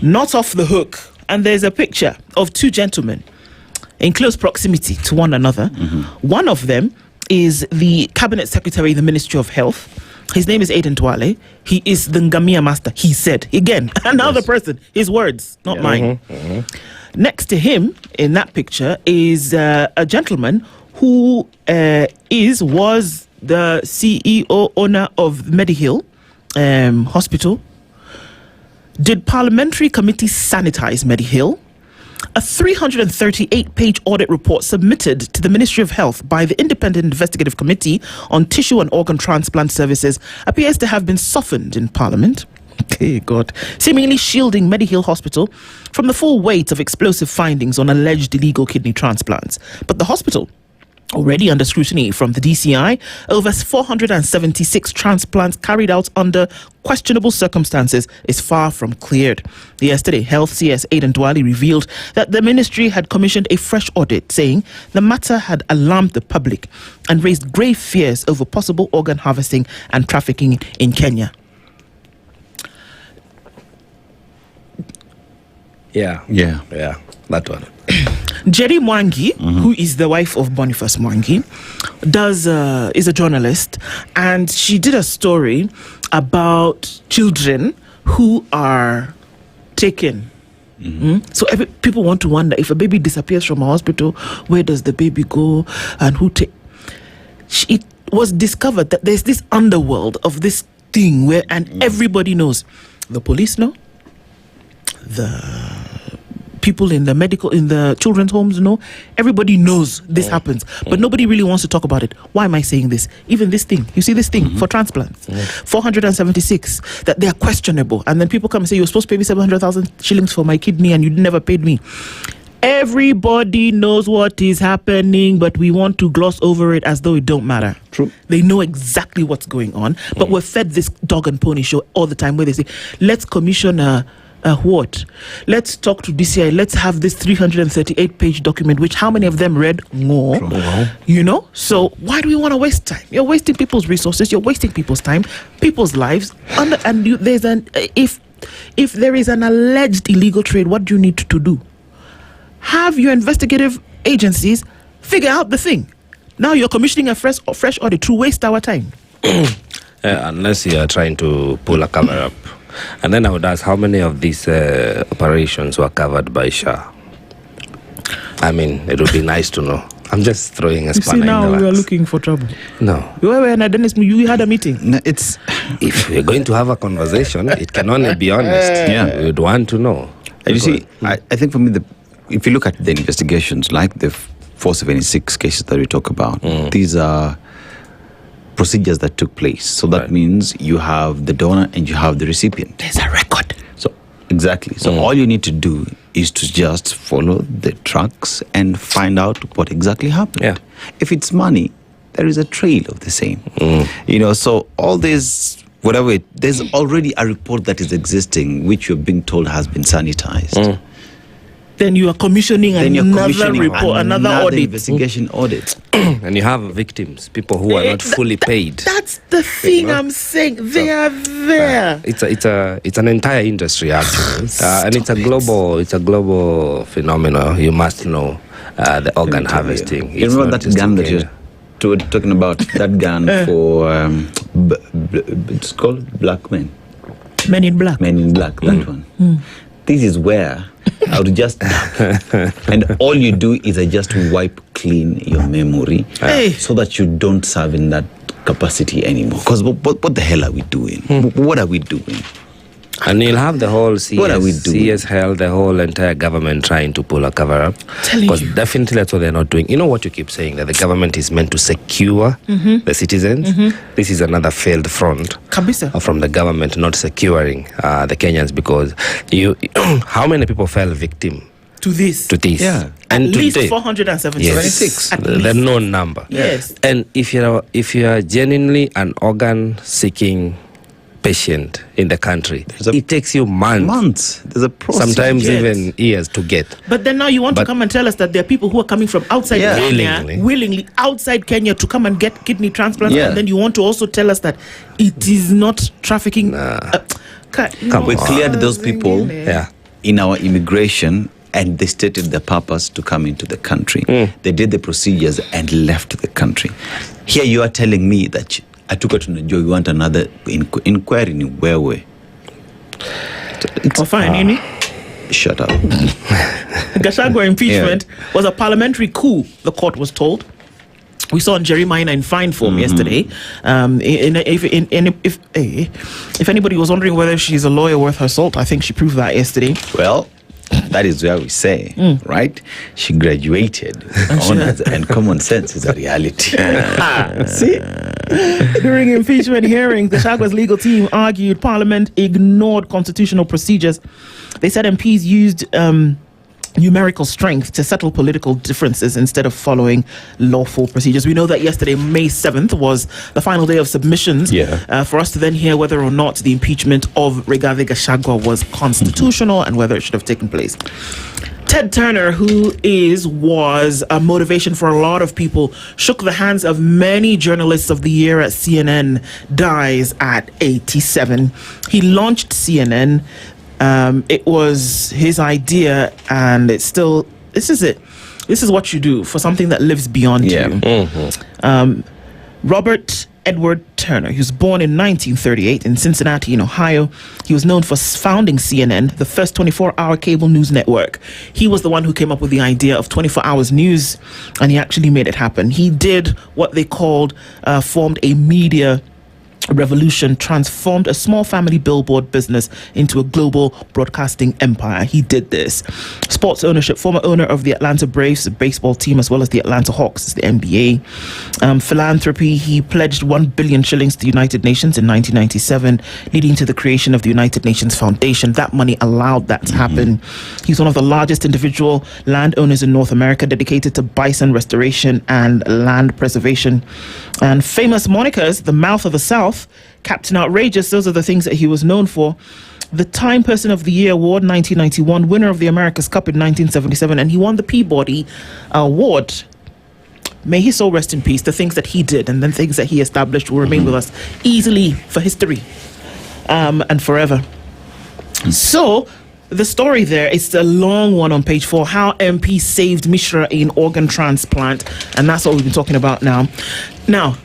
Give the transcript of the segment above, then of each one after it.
not off the hook. And there's a picture of two gentlemen in close proximity to one another. One of them is the Cabinet Secretary in the Ministry of Health. His name is Aiden Dwale. He is the Ngamia Master. He said, again, another person, his words, not mine. Next to him in that picture is a gentleman who was the CEO owner of Mediheal Hospital. Did Parliamentary Committee sanitize Mediheal? A 338-page audit report submitted to the Ministry of Health by the Independent Investigative Committee on Tissue and Organ Transplant Services appears to have been softened in Parliament. Okay, God. Seemingly shielding Mediheal Hospital from the full weight of explosive findings on alleged illegal kidney transplants. But the hospital, already under scrutiny from the DCI, over 476 transplants carried out under questionable circumstances, is far from cleared. Yesterday, Health CS Aiden Dwale revealed that the ministry had commissioned a fresh audit, saying the matter had alarmed the public and raised grave fears over possible organ harvesting and trafficking in Kenya. Yeah, that one. Jerry Mwangi, who is the wife of Boniface Mwangi, is a journalist, and she did a story about children who are taken. So people want to wonder, if a baby disappears from a hospital, where does the baby go, and who take? It was discovered that there's this underworld of this thing where, and everybody knows. The police know. The people in the children's homes know. Everybody knows this happens, but nobody really wants to talk about it. Why am I saying this? Even this thing, you see this thing for transplants, 476, that they are questionable, and then people come and say, you're supposed to pay me 700,000 shillings for my kidney and you never paid me. Everybody knows what is happening, but we want to gloss over it as though it don't matter. True. They know exactly what's going on, but we're fed this dog and pony show all the time where they say, let's commission what? Let's talk to DCI. Let's have this 338-page document, which how many of them read? More. You know? So why do we want to waste time? You're wasting people's resources. You're wasting people's time, people's lives. If there is an alleged illegal trade, what do you need to do? Have your investigative agencies figure out the thing. Now you're commissioning a fresh audit to waste our time. Unless you are trying to pull a cover up. And then I would ask, how many of these operations were covered by SHA? I mean, it would be nice to know. I'm just throwing a spanner in the works. Now we are looking for trouble. No. You had a meeting. No, if we're going to have a conversation, it can only be honest. We'd want to know. And you see, I think for me, if you look at the investigations, like the 476 cases that we talk about, these are procedures that took place. So that means you have the donor and you have the recipient. There's a record. So exactly. So all you need to do is to just follow the tracks and find out what exactly happened. Yeah. If it's money, there is a trail of the same. So all this, there's already a report that is existing, which you're being told has been sanitized. Then you are commissioning another report, another audit. Investigation audit. And you have victims, people who are not fully paid. That's the thing I'm saying. They are there. It's an entire industry actually, and it's a global phenomenon. You must know the organ harvesting. You remember that gun that you're talking about? That gun for it's called Black Men. Men in Black. Men in Black. That one. This is where I would just and all you do is I just wipe clean your memory so that you don't serve in that capacity anymore. Because what the hell are we doing? What are we doing? And you'll have the whole What are we doing? CS Health, the whole entire government trying to pull a cover up. Because definitely that's what they're not doing. You know what you keep saying, that the government is meant to secure the citizens. This is another failed front from the government not securing the Kenyans, because how many people fell victim to this? Yeah. And at least today, 476. The known number. Yes. And if you're genuinely an organ seeking patient in the country, it takes you months. There's a process. Sometimes even years to get. But then now you want to come and tell us that there are people who are coming from outside Kenya, willingly outside Kenya to come and get kidney transplants, and then you want to also tell us that it is not trafficking. We cleared those people in our immigration, and they stated their purpose to come into the country. They did the procedures and left the country. Here you are telling me that I took it to Nigeria, you want another inquiry in where we? Fine, shut up. Gachagua impeachment was a parliamentary coup, the court was told. We saw in Jerry Minor in fine form yesterday. If anybody was wondering whether she's a lawyer worth her salt, I think she proved that yesterday. Well, that is where we say, right? She graduated honors, and common sense is a reality. See? During impeachment hearings, Gachagua's legal team argued Parliament ignored constitutional procedures. They said MPs used numerical strength to settle political differences instead of following lawful procedures. We know that yesterday, May 7th, was the final day of submissions for us to then hear whether or not the impeachment of Rigathi Gachagua was constitutional and whether it should have taken place. Ted Turner, who was a motivation for a lot of people, shook the hands of many journalists of the year at CNN, dies at 87. He launched CNN. It was his idea, and it's still, this is it. This is what you do for something that lives beyond you. Robert Edward Turner, he was born in 1938 in Cincinnati, in Ohio. He was known for founding CNN, the first 24-hour cable news network. He was the one who came up with the idea of 24 hours news, and he actually made it happen. He did what they called, formed a media revolution, transformed a small family billboard business into a global broadcasting empire. He did this. Sports ownership, former owner of the Atlanta Braves, the baseball team, as well as the Atlanta Hawks, the NBA. Philanthropy, he pledged 1 billion shillings to the United Nations in 1997, leading to the creation of the United Nations Foundation. That money allowed that to happen. He's one of the largest individual landowners in North America, dedicated to bison restoration and land preservation. And famous monikers, the Mouth of the South, Captain Outrageous, those are the things that he was known for. The Time Person of the Year Award 1991, winner of the America's Cup in 1977, and he won the Peabody Award. May his soul rest in peace. The things that he did and the things that he established will remain with us easily for history and forever. So the story there is a long one on page 4, how MP saved Mishra in organ transplant, and that's what we've been talking about now. Now,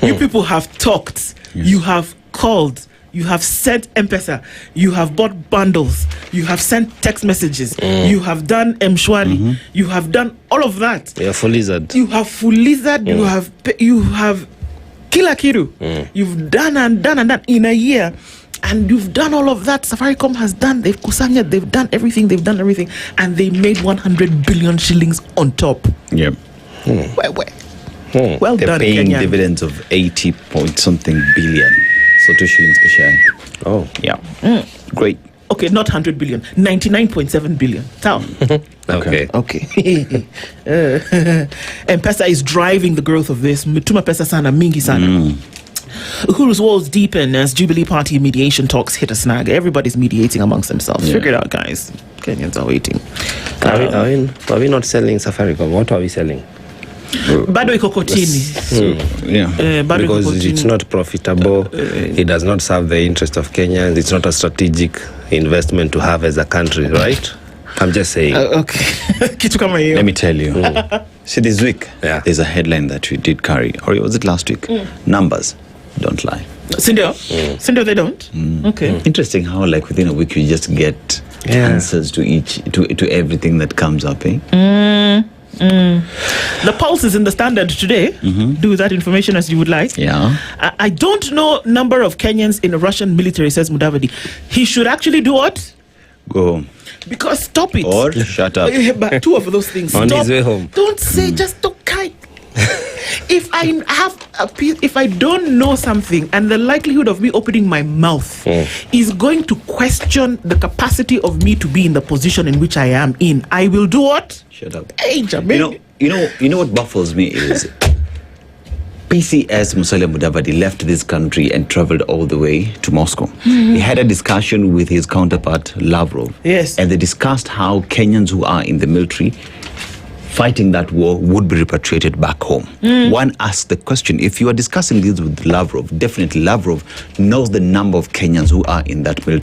you people have talked, you have called, you have sent M-Pesa, you have bought bundles, you have sent text messages, you have done Mshwari, you have done all of that. Yeah, full lizard. You have full lizard, you have Kila Kiru. You've done and done and done in a year. And you've done all of that. Safaricom has done. They've kusanya. They've done everything. And they made 100 billion shillings on top. Yep. Well They're done, paying Kenyan. dividends of 80 point something billion. So 2 shillings per share. Oh. Yeah. Great. Okay, not 100 billion. 99.7 billion. Tau. Okay. M-Pesa is driving the growth of this. Mutuma Pesa sana, mingi sana. Uhuru's walls deepen as Jubilee Party mediation talks hit a snag. Everybody's mediating amongst themselves. Figure it out, guys. Kenyans are waiting. Are we not selling Safaricom? What are we selling? Bado iko kotini. Bado iko Because kotini. it's not profitable. It does not serve the interest of Kenyans. It's not a strategic investment to have as a country, right? I'm just saying. Okay. Kitu kama hiyo. Let me tell you. See, this week, there's a headline that we did carry. Or was it last week? Numbers don't lie. Sindio, they don't? Okay. Interesting how, like, within a week, you just get answers to everything that comes up, eh? The pulse is in the Standard today. Do with that information as you would like. Yeah. I don't know number of Kenyans in the Russian military, says Mudavadi. He should actually do what? Go. Because stop it. Or shut up. But two of those things. On Stop. his way home. Don't say, just don't kite. If I have a piece, if I don't know something, and the likelihood of me opening my mouth is going to question the capacity of me to be in the position in which I am in, I will do what? Shut up. Hey, Jamil. You know what baffles me is PCS Musalia Mudavadi left this country and traveled all the way to Moscow. He had a discussion with his counterpart Lavrov. Yes. And they discussed how Kenyans who are in the military fighting that war would be repatriated back home. One asked the question, if you are discussing this with Lavrov, definitely Lavrov knows the number of Kenyans who are in that military.